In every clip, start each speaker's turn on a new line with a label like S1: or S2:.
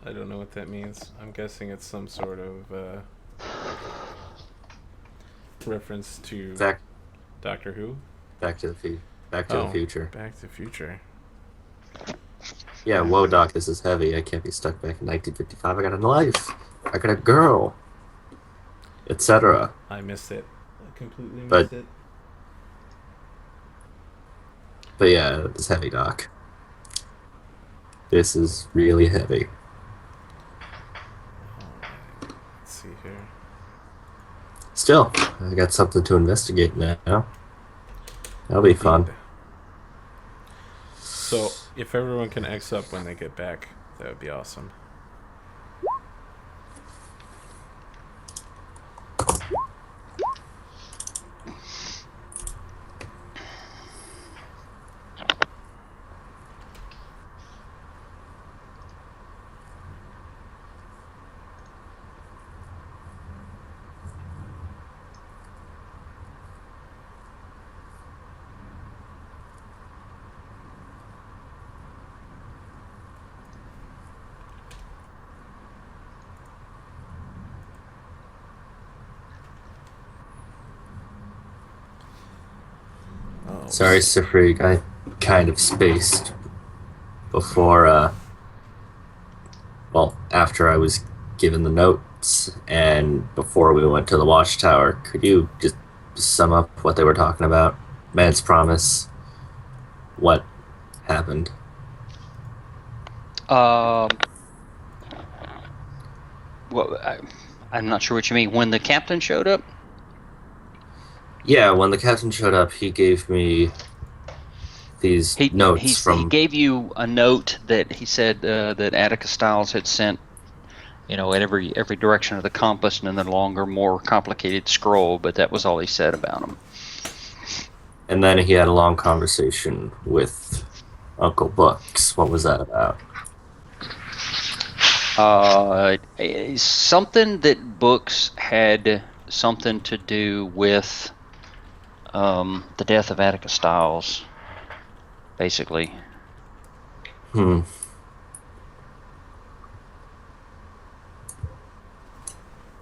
S1: I don't know what that means. I'm guessing it's some sort of reference to
S2: Back,
S1: Doctor Who.
S2: back to the Back to the
S1: Oh,
S2: Future.
S1: Back to the Future.
S2: Yeah, whoa, Doc, this is heavy. I can't be stuck back in 1955. I got a life. I got a girl, etc.
S1: I missed it. I completely
S2: But
S1: missed it.
S2: but yeah, it's heavy, Doc. This is really heavy.
S1: Alright. Let's see here.
S2: Still, I got something to investigate now. That'll be fun.
S1: Indeed. So, if everyone can X up when they get back, that would be awesome. Oh,
S2: Sorry, Sifrig, I kind of spaced before, well, after I was given the notes and before we went to the watchtower. Could you just sum up what they were talking about? Man's promise. What happened?
S3: Um, well, I'm not sure what you mean. When the captain showed up?
S2: Yeah, when the captain showed up, he gave me these notes
S3: He
S2: from.
S3: gave you a note that he said that Atticus Styles had sent, in every direction of the compass, and then the longer, more complicated scroll. But that was all he said about him.
S2: And then he had a long conversation with Uncle Books. What was that about?
S3: Something that books had something to do with the death of Atticus Styles, basically.
S2: Hmm.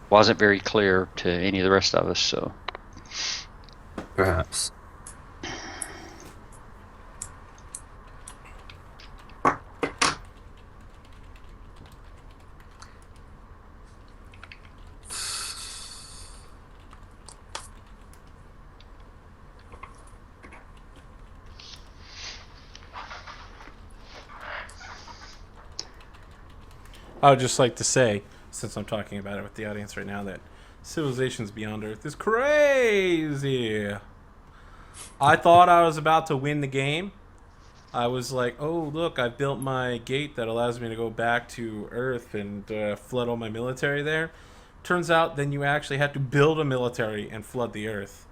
S3: Wasn't very clear to any of the rest of us, so.
S2: Perhaps.
S1: I would just like to say, since I'm talking about it with the audience right now, that Civilizations Beyond Earth is crazy. I thought I was about to win the game. I was like, oh, look, I built my gate that allows me to go back to Earth and flood all my military there. Turns out then you actually have to build a military and flood the Earth.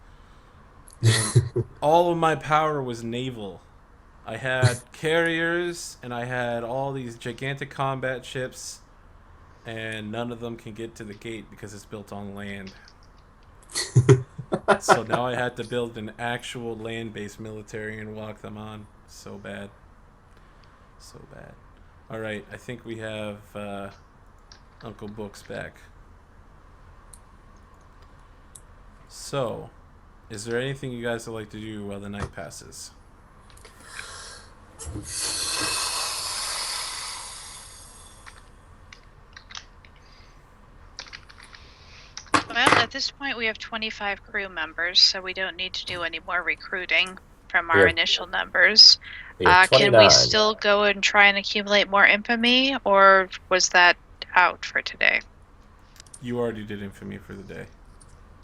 S1: And all of my power was naval. I had carriers and I had all these gigantic combat ships, and none of them can get to the gate because it's built on land. So now I had to build an actual land based military and walk them on. So bad. So bad. Alright, I think we have Uncle Books back. So, is there anything you guys would like to do while the night passes?
S4: Well, at this point, we have 25 crew members, so we don't need to do any more recruiting from our
S2: have-
S4: initial numbers.
S2: We have
S4: Can
S2: 29.
S4: we still go and try and accumulate more infamy, or was that out for today?
S1: You already did infamy for the day.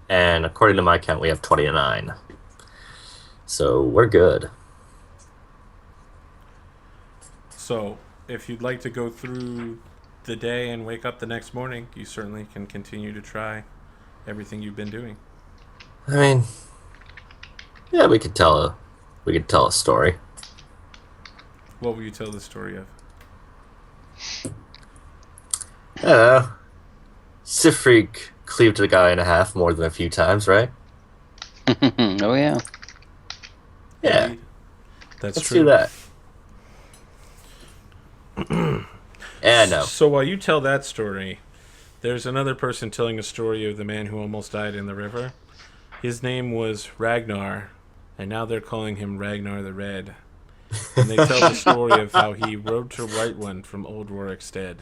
S2: And according to my count, we have 29. So we're good.
S1: So, if you'd like to go through the day and wake up the next morning, you certainly can continue to try everything you've been doing.
S2: I mean, yeah, we could tell a story.
S1: What will you tell the story of?
S2: Sifrig cleaved a guy in half more than a few times, right?
S3: Oh yeah.
S2: Yeah.
S1: Indeed. That's
S2: Let's
S1: true.
S2: do that. No.
S1: So while you tell that story, there's another person telling a story of the man who almost died in the river. His name was Ragnar, and now they're calling him Ragnar the Red. And they tell the story of how he rode to White One from Old Rorikstead.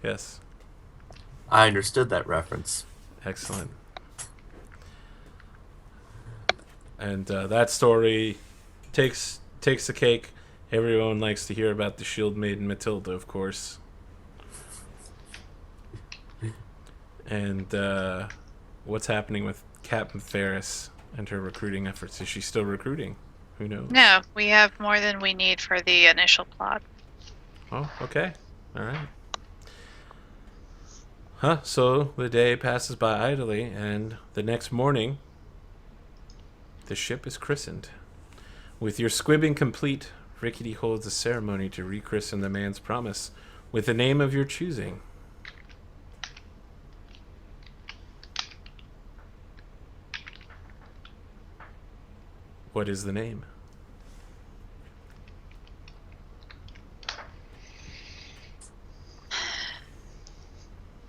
S1: Yes.
S2: I understood that reference.
S1: Excellent. And that story takes the cake. Everyone likes to hear about the Shield Maiden Matilda, of course. And what's happening with Captain Ferris and her recruiting efforts? Is she still recruiting? Who knows?
S4: No, we have more than we need for the initial plot.
S1: Oh, okay. All right. Huh, so the day passes by idly, and the next morning, the ship is christened. With your squibbing complete, Rickety holds a ceremony to rechristen the man's promise with the name of your choosing. What is the name?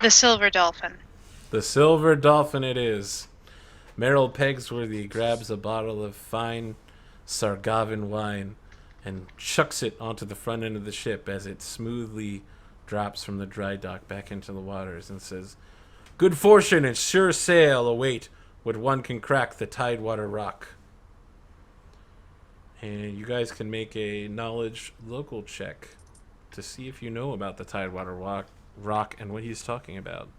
S4: The Silver Dolphin.
S1: The Silver Dolphin it is. Merrill Pegsworthy grabs a bottle of fine Sargavin wine and chucks it onto the front end of the ship as it smoothly drops from the dry dock back into the waters and says, "Good fortune and sure sail await when one can crack the Tidewater Rock." And you guys can make a knowledge local check to see if you know about the Tidewater Rock and what he's talking about.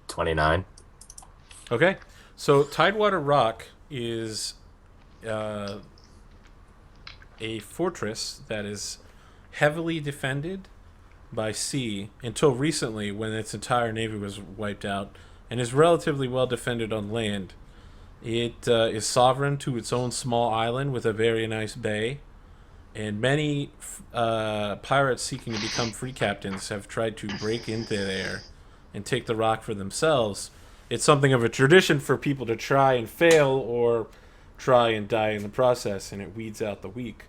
S2: 29.
S1: Okay, so Tidewater Rock is a fortress that is heavily defended by sea until recently, when its entire navy was wiped out, and is relatively well defended on land. It is sovereign to its own small island with a very nice bay, and many pirates seeking to become free captains have tried to break into there and take the rock for themselves. It's something of a tradition for people to try and fail or try and die in the process, and it weeds out the weak.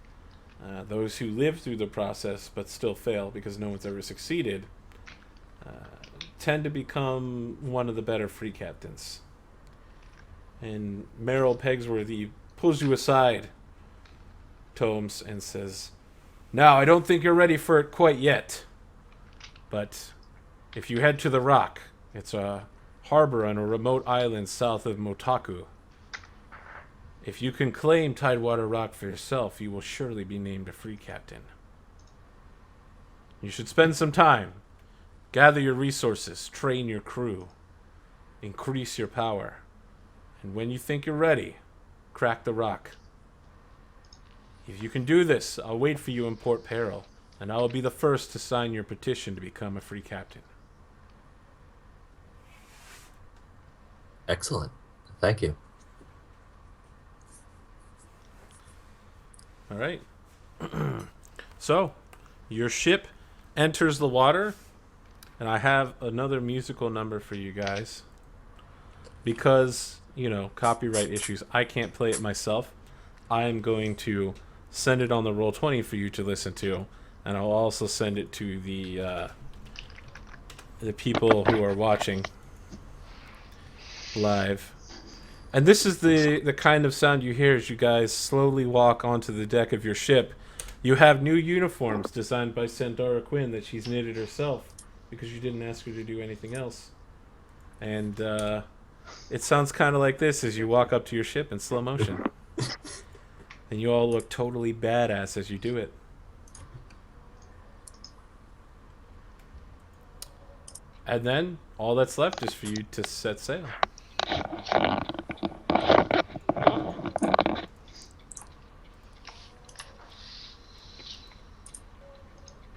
S1: Those who live through the process but still fail because no one's ever succeeded tend to become one of the better free captains. And Merrill Pegsworthy pulls you aside, Tomes, and says, "Now, I don't think you're ready for it quite yet, but if you head to the Rock, it's a harbor on a remote island south of Motaku. If you can claim Tidewater Rock for yourself, you will surely be named a free captain. You should spend some time, gather your resources, train your crew, increase your power, and when you think you're ready, crack the rock. If you can do this, I'll wait for you in Port Peril, and I will be the first to sign your petition to become a free captain."
S2: Excellent. Thank you.
S1: All right. So, your ship enters the water, and I have another musical number for you guys. Because, copyright issues, I can't play it myself. I'm going to send it on the Roll20 for you to listen to, and I'll also send it to the people who are watching live. And this is the kind of sound you hear as you guys slowly walk onto the deck of your ship. You have new uniforms designed by Sandora Quinn that she's knitted herself because you didn't ask her to do anything else. And it sounds kind of like this as you walk up to your ship in slow motion. And you all look totally badass as you do it. And then all that's left is for you to set sail.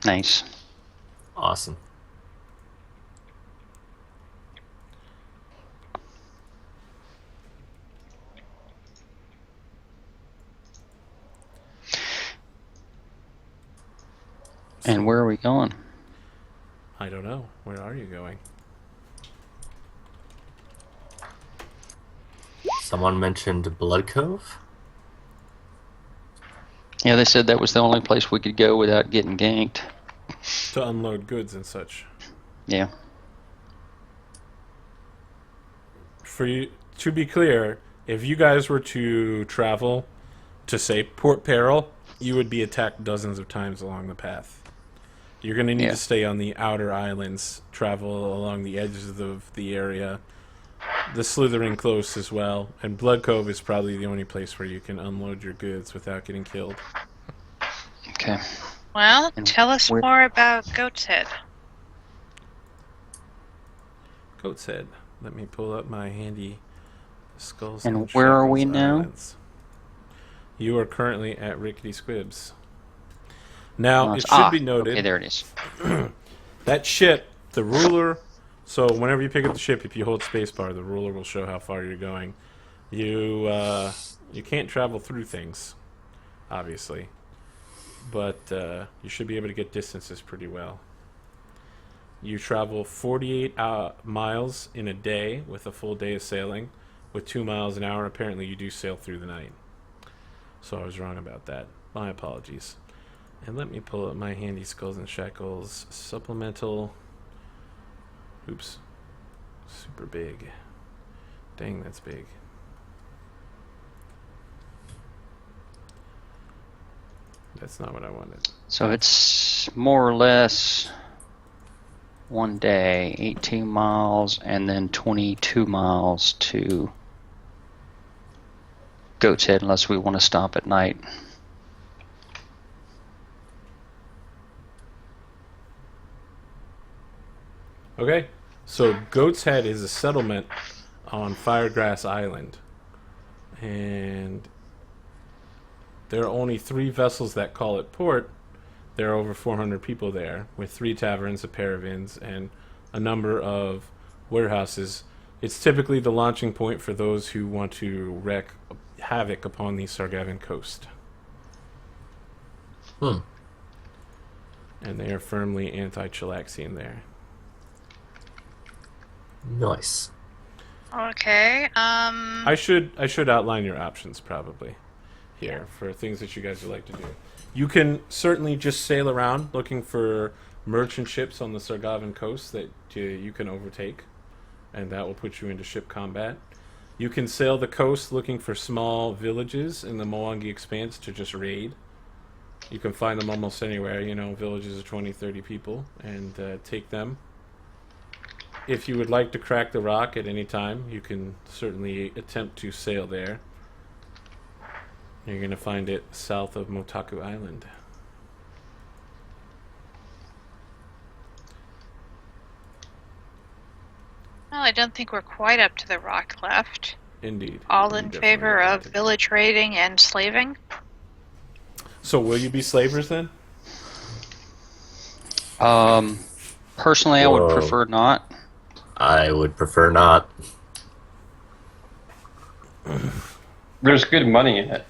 S3: Nice.
S2: Awesome.
S3: And where are we going?
S1: I don't know. Where are you going?
S2: Someone mentioned Blood Cove?
S3: Yeah, they said that was the only place we could go without getting ganked.
S1: To unload goods and such.
S3: Yeah.
S1: For you, to be clear, if you guys were to travel to, say, Port Peril, you would be attacked dozens of times along the path. You're going to need to stay on the outer islands, travel along the edges of the area, the slithering close as well, and Blood Cove is probably the only place where you can unload your goods without getting killed.
S3: Okay.
S4: Well,
S3: And
S4: tell us
S3: where-
S4: more about Goat's Head.
S1: Goat's Head. Let me pull up my handy Skulls
S3: And where are we
S1: Shackles
S3: now?
S1: Islands. You are currently at Rickety Squibs. Now, it should
S3: Ah,
S1: be noted
S3: okay, there it is.
S1: that ship, the ruler. So whenever you pick up the ship, if you hold spacebar, the ruler will show how far you're going. You can't travel through things, obviously, but you should be able to get distances pretty well. You travel 48 miles in a day with a full day of sailing. With 2 miles an hour, apparently you do sail through the night. So I was wrong about that. My apologies. And let me pull up my handy Skulls and Shackles supplemental. Oops. Super big. Dang, that's big. That's not what I wanted.
S3: So it's more or less one day, 18 miles, and then 22 miles to Goat's Head, unless we want to stop at night.
S1: Okay, so Goat's Head is a settlement on Firegrass Island. And there are only 3 vessels that call it port. There are over 400 people there, with 3 taverns, a pair of inns, and a number of warehouses. It's typically the launching point for those who want to wreak havoc upon the Sargavan coast. And they are firmly anti-Chilaxian there.
S2: Nice.
S4: Okay.
S1: I should outline your options probably here for things that you guys would like to do. You can certainly just sail around looking for merchant ships on the Sargavan coast that you can overtake, and that will put you into ship combat. You can sail the coast looking for small villages in the Mwangi Expanse to just raid. You can find them almost anywhere, villages of 20, 30 people, and take them. If you would like to crack the rock at any time, you can certainly attempt to sail there. You're going to find it south of Motaku Island.
S4: Well, I don't think we're quite up to the rock left.
S1: Indeed.
S4: All
S1: You
S4: in
S1: definitely
S4: favor
S1: want
S4: of
S1: to-
S4: village raiding and slaving?
S1: So will you be slavers then?
S3: Personally, I would
S2: Whoa.
S3: prefer not.
S2: I would prefer not.
S5: There's good money in it.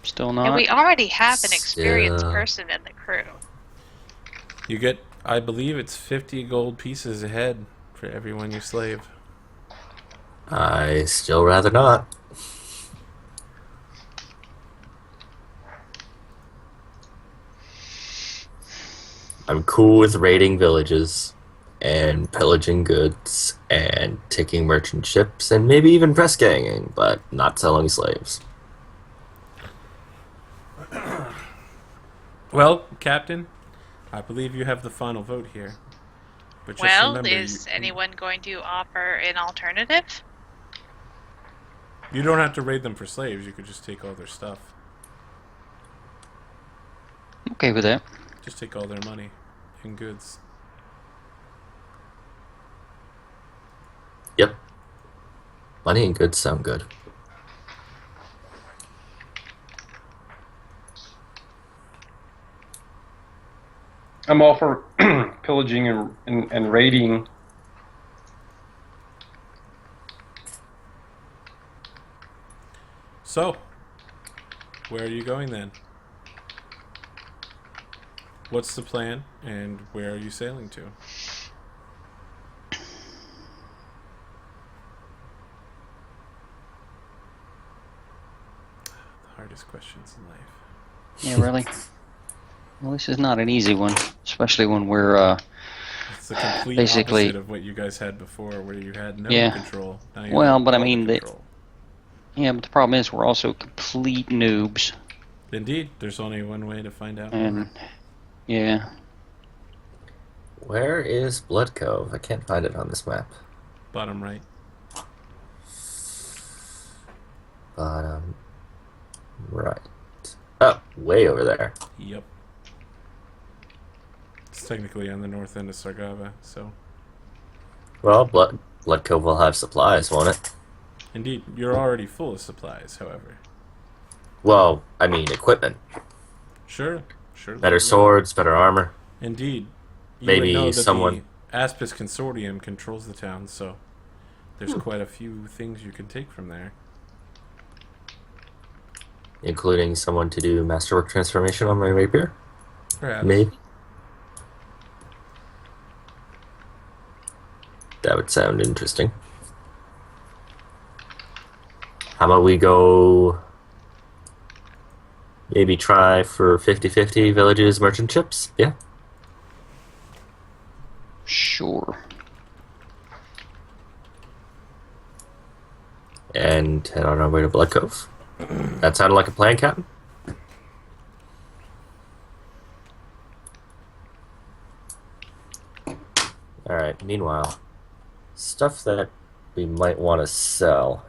S3: Still
S4: And
S3: not.
S4: we already have an experienced
S2: Yeah.
S4: person in the crew.
S1: You get, I believe it's 50 gold pieces a head for everyone you slave.
S2: I still rather not. I'm cool with raiding villages and pillaging goods and taking merchant ships and maybe even press ganging, but not selling slaves.
S1: Well, Captain, I believe you have the final vote here. But just
S4: Well,
S1: remember,
S4: is anyone going to offer an alternative?
S1: you don't have to raid them for slaves. You could just take all their stuff.
S3: Okay with that.
S1: Just take all their money and goods.
S2: Yep. Money and goods sound good.
S5: I'm all for pillaging and raiding.
S1: So, where are you going then? What's the plan, and where are you sailing to? hardest questions in life.
S3: Yeah, really. Well, this is not an easy one, especially when we're
S1: It's the complete
S3: basically.
S1: opposite of what you guys had before, where you had no
S3: Yeah.
S1: control. Now you
S3: Well,
S1: have
S3: but I
S1: all
S3: mean,
S1: the control.
S3: Yeah, but the problem is we're also complete noobs.
S1: Indeed, there's only one way to find out more.
S3: And yeah,
S2: Where is Blood Cove? I can't find it on this map.
S1: Bottom right.
S2: Bottom right. Oh, way over there.
S1: Yep. It's technically on the north end of Sargava, so.
S2: Well, Blood Cove will have supplies, won't it?
S1: Indeed, you're already full of supplies, however.
S2: Well, I mean equipment.
S1: Sure.
S2: Better swords, better armor.
S1: Indeed. You
S2: Maybe
S1: would know that
S2: someone...
S1: the Aspis Consortium controls the town, so there's quite a few things you can take from there.
S2: Including someone to do masterwork transformation on my rapier?
S1: Perhaps.
S2: Maybe. That would sound interesting. How about we go... Maybe try for 50-50 villages, merchant ships? Yeah?
S3: sure.
S2: And head on our way to Blood Cove. That sounded like a plan, Captain? Alright, meanwhile, stuff that we might want to sell.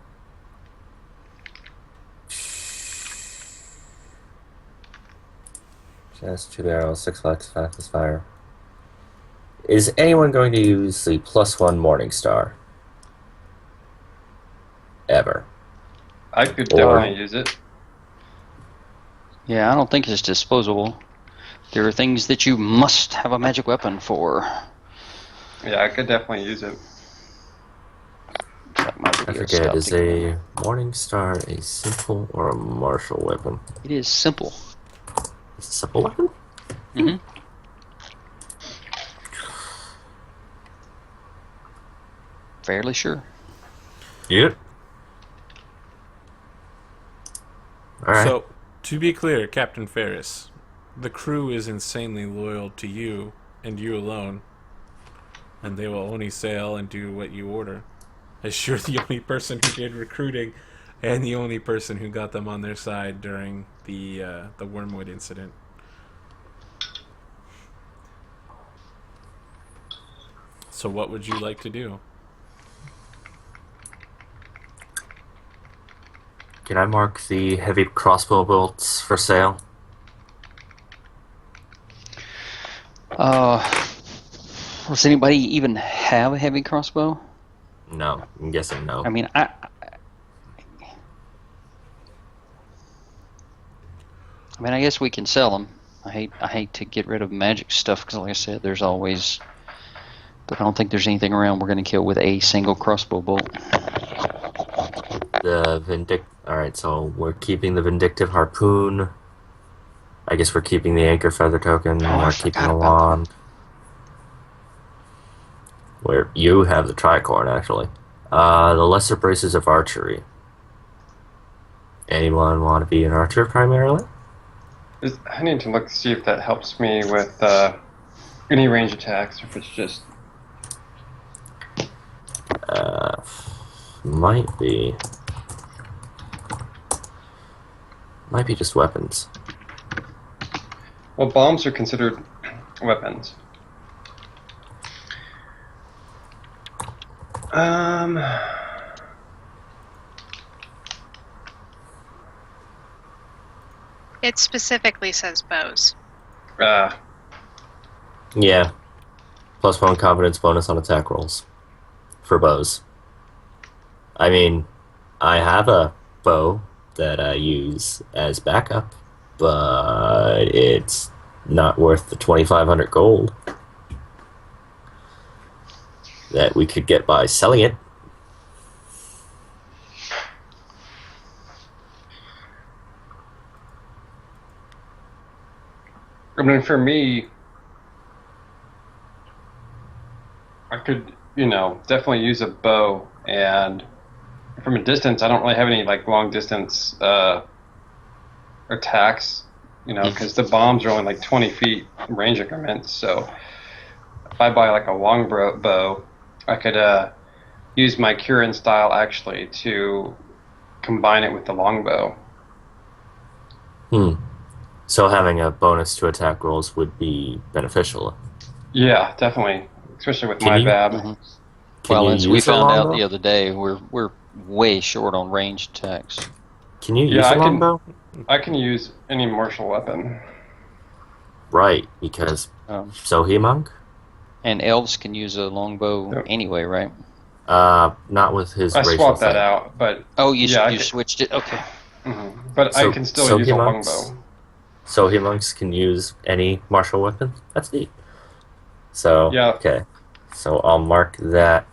S2: Just 2 barrels, 6 flex, fastest fire. Is anyone going to use the +1 Morning Star? Ever?
S5: I could
S2: Or-
S5: definitely use it.
S3: Yeah, I don't think it's disposable. There are things that you must have a magic weapon for.
S5: Yeah, I could definitely use it.
S3: That might
S2: I
S3: be
S2: forget, is
S3: scouting.
S2: a Morning Star a simple or a martial weapon?
S3: It is simple.
S2: It's a simple weapon?
S3: Mm-hmm. Fairly sure.
S2: Yep. Alright.
S1: So, to be clear, Captain Ferris, the crew is insanely loyal to you and you alone, and they will only sail and do what you order. As you're the only person who did recruiting and the only person who got them on their side during the Wormwood incident. So what would you like to do?
S2: Can I mark the heavy crossbow bolts for sale?
S3: Does anybody even have a heavy crossbow?
S2: No, I'm guessing no.
S3: I mean, I guess we can sell them. I hate to get rid of magic stuff because, like I said, there's always. But I don't think there's anything around we're going to kill with a single crossbow bolt.
S2: Alright, so we're keeping the Vindictive Harpoon. I guess we're keeping the Anchor Feather token.
S3: I
S2: We're keeping
S3: forgot
S2: the
S3: about
S2: wand. Where you have the tricorn, actually. The Lesser Braces of Archery. Anyone want to be an archer primarily?
S5: I need to look to see if that helps me with any range attacks, or if it's just...
S2: Might be just weapons.
S5: Well, bombs are considered weapons.
S4: It specifically says bows.
S5: Uh,
S2: Yeah. +1 confidence bonus on attack rolls. For bows. I mean, I have a bow that I use as backup, but it's not worth the 2,500 gold that we could get by selling it.
S5: I mean, for me, I could, definitely use a bow, and from a distance, I don't really have any, long distance attacks, because the bombs are only like 20 feet range increments. So if I buy like a longbow, I could use my Kirin style actually to combine it with the longbow.
S2: So having a bonus to attack rolls would be beneficial.
S5: Yeah, definitely, especially with
S2: Can
S5: my
S2: you-
S5: BAB.
S3: Mhm.
S2: Can
S3: Well,
S2: you
S3: as we
S2: use a
S3: found out
S2: longbow?
S3: the other day, we're way short on ranged attacks.
S2: Can you
S5: Yeah,
S2: use a longbow?
S5: I can use any martial weapon.
S2: Right, because so he monk?
S3: And elves can use a longbow
S5: Yep.
S3: anyway, right?
S2: Not with his
S5: I
S2: racial
S5: swapped that
S2: thing.
S5: out, but
S3: Oh, you
S5: yeah,
S3: you switched it. Okay.
S5: But I
S2: So-
S5: can still
S2: so
S5: use
S2: he
S5: a
S2: monks-
S5: longbow.
S2: So he monks can use any martial weapon? That's neat. So,
S5: Yeah.
S2: okay. So I'll mark that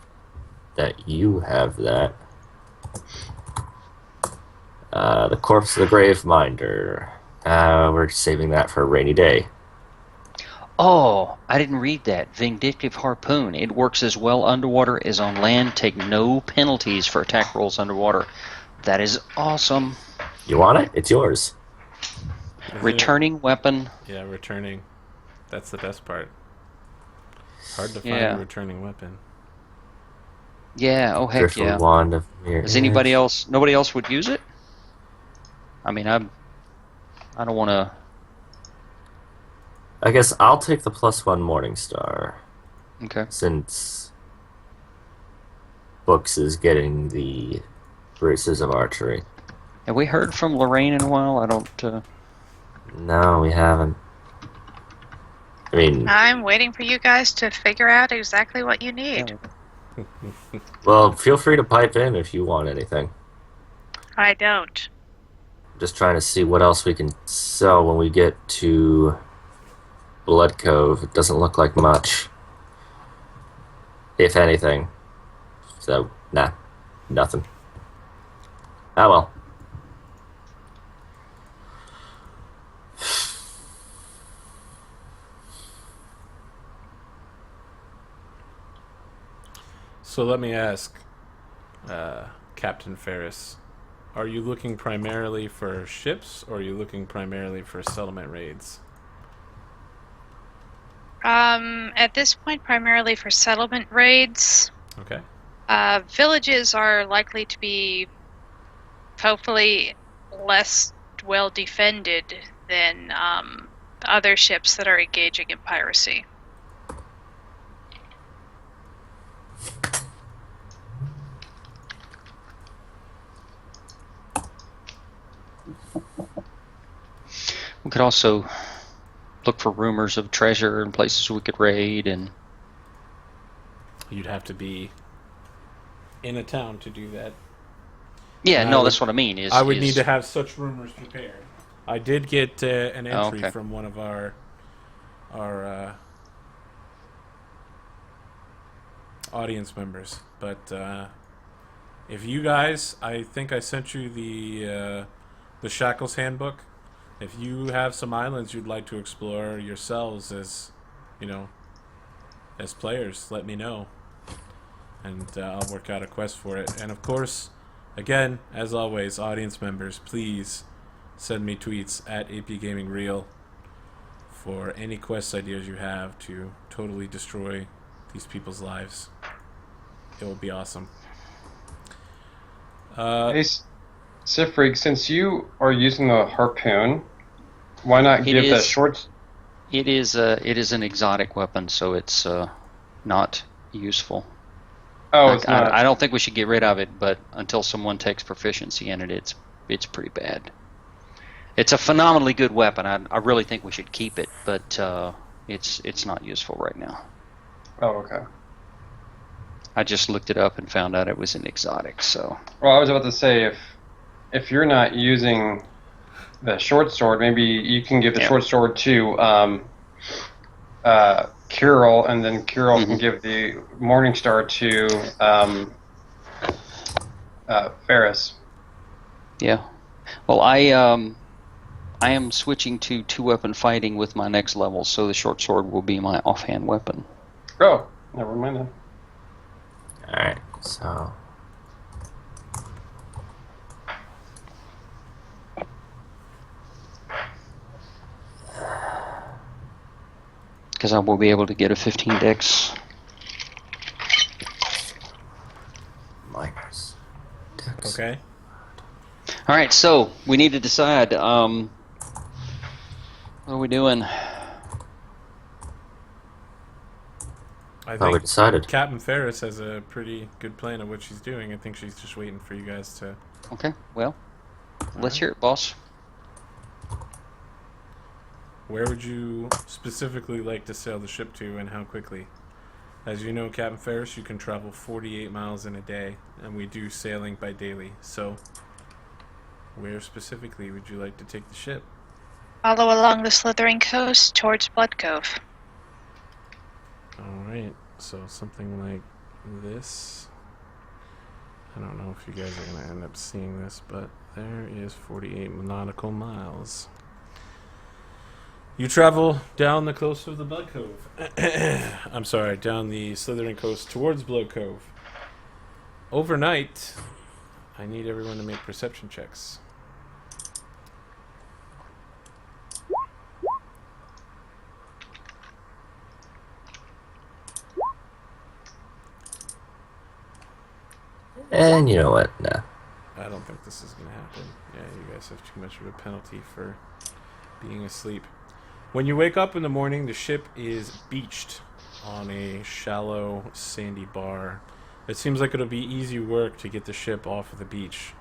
S2: you have that. The Corpse of the Grave Minder. We're saving that for a rainy day.
S3: Oh, I didn't read that. Vindictive Harpoon. It works as well underwater as on land. Take no penalties for attack rolls underwater. That is awesome.
S2: You want it? It's yours.
S1: Is
S3: Returning weapon.
S1: it? Yeah, returning. That's the best part. Hard to find
S3: Yeah.
S1: a returning weapon.
S3: Yeah. Oh heck
S2: Driftwood
S3: yeah.
S2: Wand of Mirror
S3: Does anybody
S2: Image.
S3: else? Nobody else would use it. I mean, I don't want to.
S2: I guess I'll take the +1 Morning Star,
S3: Okay.
S2: since Books is getting the Braces of Archery.
S3: Have we heard from Lorraine in a while? I don't.
S2: No, we haven't. I mean,
S4: I'm waiting for you guys to figure out exactly what you need.
S2: well, feel free to pipe in if you want anything.
S4: I don't.
S2: Just trying to see what else we can sell when we get to Blood Cove. It doesn't look like much, if anything. So, nah, nothing. Ah well.
S1: So let me ask, Captain Ferris, are you looking primarily for ships, or are you looking primarily for settlement raids?
S4: At this point, primarily for settlement raids.
S1: Okay.
S4: Villages are likely to be, hopefully, less well defended than other ships that are engaging in piracy.
S3: We could also look for rumors of treasure and places we could raid, and
S1: You'd have to be in a town to do that.
S3: yeah,
S1: I
S3: no,
S1: would-
S3: that's what I mean.
S1: I would need to have such rumors prepared. I did get an entry
S3: okay.
S1: from one of our audience members, but if you guys, I think I sent you the Shackles handbook. If you have some islands you'd like to explore yourselves as, as players, let me know, and I'll work out a quest for it. And of course, again, as always, audience members, please send me tweets at APGamingREAL for any quest ideas you have to totally destroy these people's lives. It will be awesome.
S5: Hey, Sifrig, since you are using the harpoon, why not give the short?
S3: It is an exotic weapon, so it's not useful.
S5: Oh, it's not.
S3: I don't think we should get rid of it, but until someone takes proficiency in it, it's pretty bad. It's a phenomenally good weapon. I really think we should keep it, but it's not useful right now.
S5: Oh, okay.
S3: I just looked it up and found out it was an exotic. So.
S5: Well, I was about to say if you're not using the short sword, maybe you can give the short sword to Kirill, and then Kirill can give the Morning Star to Ferris.
S3: Yeah. Well, I am switching to 2-weapon fighting with my next level, so the short sword will be my offhand weapon.
S5: Oh, never mind then.
S2: Alright, so...
S3: because I will be able to get a 15 dex.
S2: Miners.
S1: Okay.
S3: All right, so we need to decide. What are we doing?
S1: I
S2: Thought we
S1: think
S2: decided.
S1: Captain Ferris has a pretty good plan of what she's doing. I think she's just waiting for you guys to...
S3: Okay, well, let's
S1: right.
S3: hear it, boss.
S1: Where would you specifically like to sail the ship to, and how quickly? As you know, Captain Ferris, you can travel 48 miles in a day, and we do sailing by daily. So, where specifically would you like to take the ship?
S4: Follow along the slithering coast towards Blood Cove.
S1: Alright, so something like this. I don't know if you guys are going to end up seeing this, but there is 48 nautical miles. You travel down the coast of the Blood Cove. I'm sorry, down the Slithering Coast towards Blood Cove. Overnight, I need everyone to make perception checks.
S2: And you know what? Nah.
S1: I don't think this is going to happen. Yeah, you guys have too much of a penalty for being asleep. When you wake up in the morning, the ship is beached on a shallow, sandy bar. It seems like it'll be easy work to get the ship off of the beach.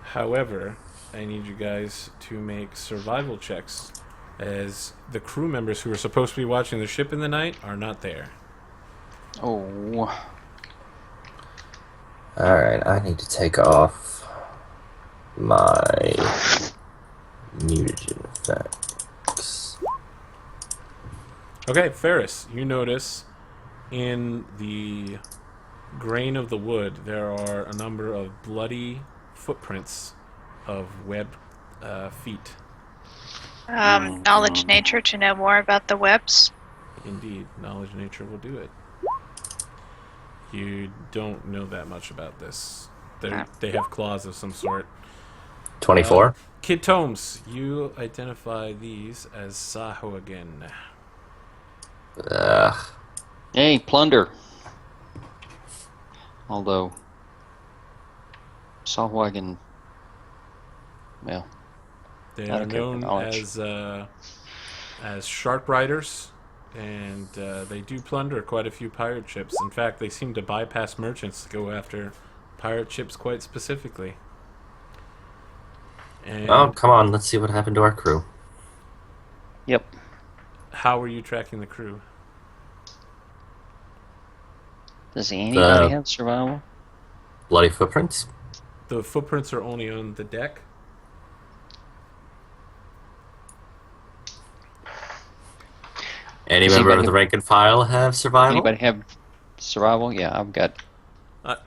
S1: However, I need you guys to make survival checks, as the crew members who are supposed to be watching the ship in the night are not there.
S3: Oh.
S2: Alright, I need to take off my mutagen effects.
S1: Okay, Ferris, you notice in the grain of the wood there are a number of bloody footprints of webbed feet.
S4: Knowledge nature to know more about the webs.
S1: Indeed, knowledge nature will do it. You don't know that much about this. They have claws of some sort.
S2: 24?
S1: Kid Tomes, you identify these as Sahuagin.
S2: Ugh.
S3: Hey, plunder. Although, Sawwagon, well,
S1: They
S3: I
S1: are
S3: don't care for
S1: known
S3: knowledge.
S1: as sharp riders, and they do plunder quite a few pirate ships. In fact, they seem to bypass merchants to go after pirate ships quite specifically. And
S2: Oh, come on, let's see what happened to our crew.
S3: Yep.
S1: how are you tracking the crew?
S3: Does anybody
S2: The-
S3: have survival?
S2: Bloody footprints?
S1: The footprints are only on the deck.
S2: Any
S3: Does
S2: member of
S3: anybody
S2: the
S3: have-
S2: rank and file have survival?
S3: Anybody have survival? Yeah, I've got.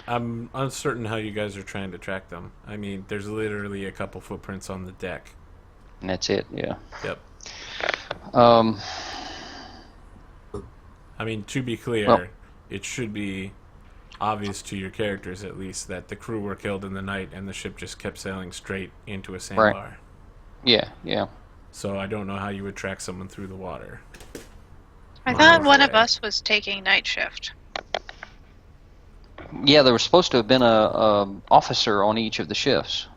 S1: I'm uncertain how you guys are trying to track them. I mean, there's literally a couple footprints on the deck.
S3: And that's it. Yeah.
S1: Yep.
S3: Um.
S1: I mean, to be clear,
S3: Well-
S1: it should be obvious to your characters, at least, that the crew were killed in the night and the ship just kept sailing straight into a sandbar.
S3: Right. Yeah. Yeah.
S1: So I don't know how you would track someone through the water.
S4: I thought one of
S1: away.
S4: us was taking night shift.
S3: Yeah. There was supposed to have been a officer on each of the shifts.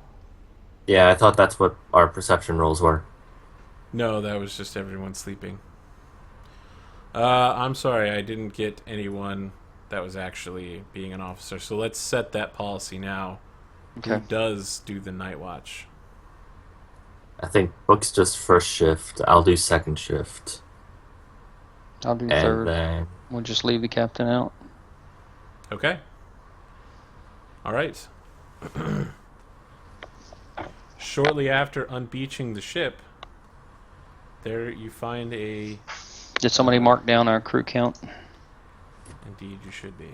S2: Yeah, I thought that's what our perception rolls were.
S1: No, that was just everyone sleeping. I'm sorry, I didn't get anyone that was actually being an officer. So let's set that policy now. Who
S3: Okay.
S1: does do the night watch?
S2: I think Book's just first shift. I'll do second shift.
S3: I'll do
S2: And
S3: third.
S2: then
S3: We'll just leave the captain out.
S1: Okay. All right. Shortly after unbeaching the ship, there you find a...
S3: Did somebody mark down our crew count?
S1: Indeed, you should be.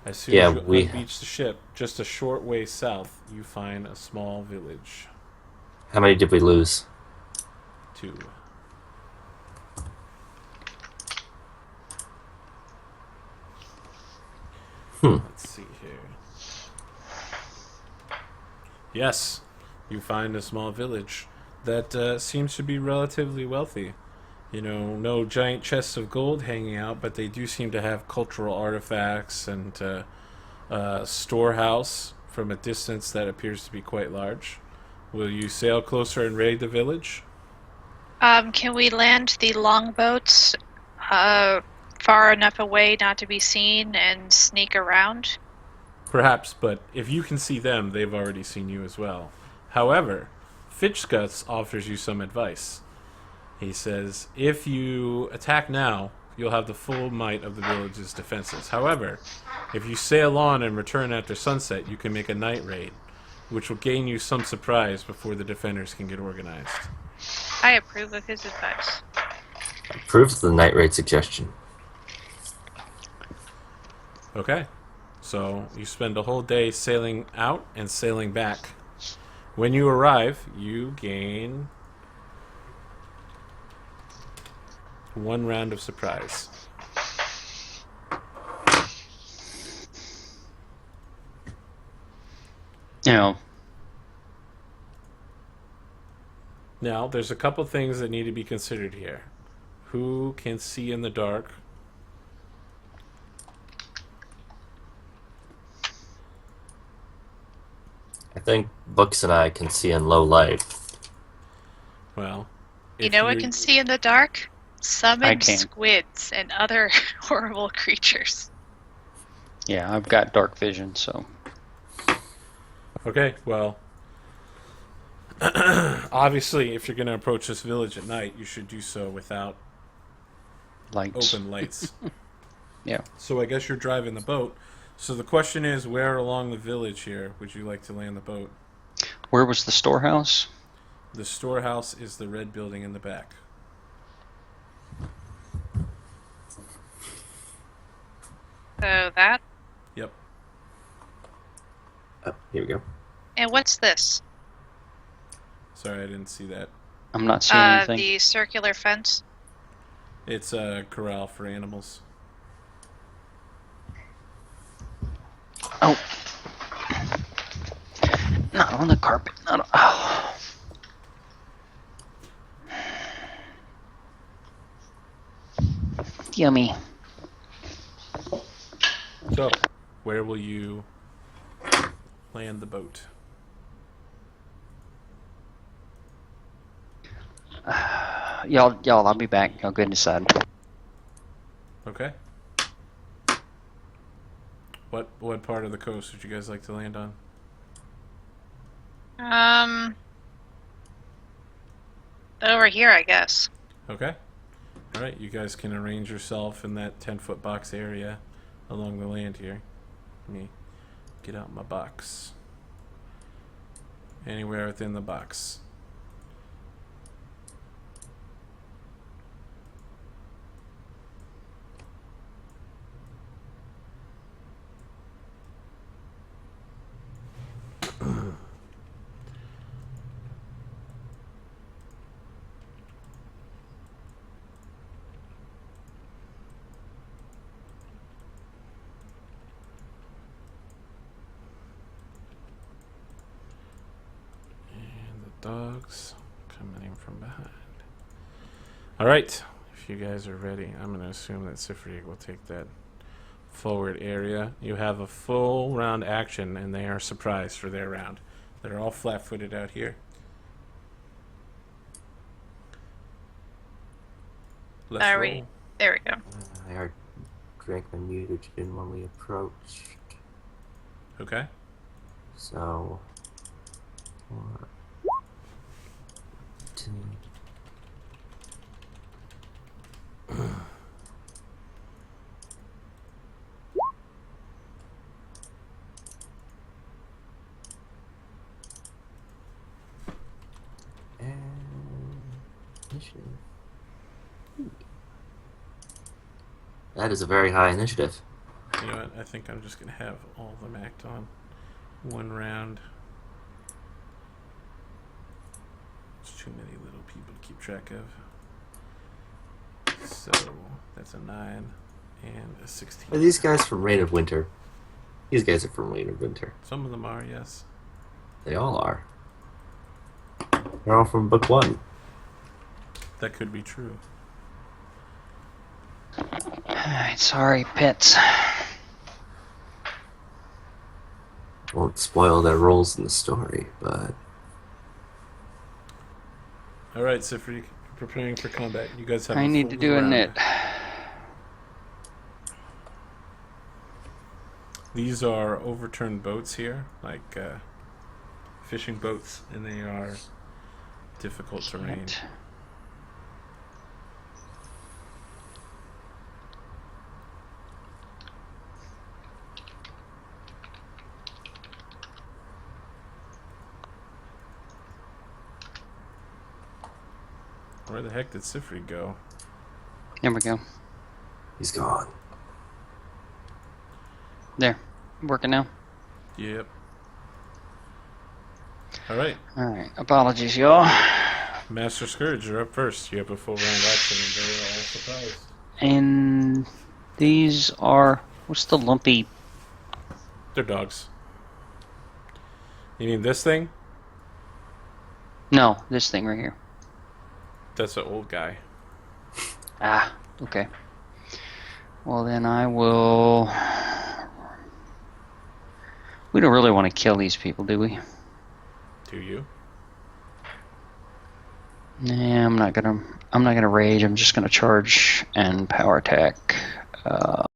S1: As soon
S2: Yeah,
S1: as you
S2: we-
S1: unbeach the ship, just a short way south, you find a small village.
S2: how many did we lose?
S1: 2. Let's see here. Yes, you find a small village that seems to be relatively wealthy. No giant chests of gold hanging out, but they do seem to have cultural artifacts and a storehouse from a distance that appears to be quite large. Will you sail closer and raid the village?
S4: Can we land the longboats far enough away not to be seen and sneak around?
S1: Perhaps, but if you can see them, they've already seen you as well. However, Fitchscuts offers you some advice. He says, if you attack now, you'll have the full might of the village's defenses. However, if you sail on and return after sunset, you can make a night raid, which will gain you some surprise before the defenders can get organized.
S4: I approve of his advice.
S2: Approves the night raid suggestion.
S1: Okay. So you spend a whole day sailing out and sailing back. When you arrive, you gain 1 round of surprise.
S3: Now,
S1: Now, there's a couple things that need to be considered here. Who can see in the dark?
S2: I think Books and I can see in low light.
S1: Well,
S4: You
S1: if
S4: know what can see in the dark?
S3: I
S4: Summoned
S3: can.
S4: squids and other horrible creatures.
S3: yeah, I've got dark vision, so
S1: Okay, well, obviously, if you're going to approach this village at night, you should do so without
S3: lights.
S1: open lights.
S3: Yeah.
S1: So I guess you're driving the boat. So the question is, where along the village here would you like to land the boat?
S3: Where was the storehouse?
S1: The storehouse is the red building in the back.
S4: So that.
S1: Yep.
S2: Here we go.
S4: And what's this?
S1: Sorry, I didn't see that.
S3: I'm not seeing anything.
S4: The circular fence.
S1: It's a corral for animals.
S3: Oh. Not on the carpet. Not on... Oh. Yummy.
S1: So, where will you land the boat?
S3: Y'all, I'll be back. Y'all go and decide.
S1: Okay. What part of the coast would you guys like to land on?
S4: Over here, I guess.
S1: Okay. All right, you guys can arrange yourself in that 10-foot box area along the land here. Let me get out my box. Anywhere within the box. Dogs coming in from behind. All right, if you guys are ready, I'm going to assume that Sifrig will take that forward area. You have a full round action, and they are surprised for their round. They're all flat-footed out here. Let's
S4: Are
S1: roll.
S4: we? There we go.
S2: I heard drink the mutagen when we approached.
S1: Okay.
S2: So, 1, 2. And initiative. That is a very high initiative.
S1: You know what? I think I'm just going to have all of them act on one round. There's too many little people to keep track of. So that's a 9 and a 16.
S2: Are these guys from Reign of Winter? These guys are from Reign of Winter.
S1: Some of them are, yes.
S2: They all are. They're all from book 1.
S1: That could be true.
S3: Alright, sorry, pets.
S2: Won't spoil their roles in the story, but
S1: All right, Sifri, preparing for combat. You guys have.
S3: I
S1: a
S3: need
S1: full
S3: to do a
S1: round.
S3: knit.
S1: These are overturned boats here, like fishing boats, and they are difficult terrain.
S3: Knit.
S1: Where the heck did Sifri go?
S3: There we go.
S2: he's gone.
S3: There. Working now?
S1: Yep. All right,
S3: Alright, apologies, y'all.
S1: Master Scourge, you're up first. You have a full round action, and they're all surprised.
S3: And these are... What's the lumpy...
S1: They're dogs. You mean this thing?
S3: No, this thing right here.
S1: That's an old guy.
S3: Ah, okay. Well, then I will... We don't really want to kill these people, do we?
S1: Do you?
S3: Nah, I'm not gonna rage. I'm just gonna charge and power attack.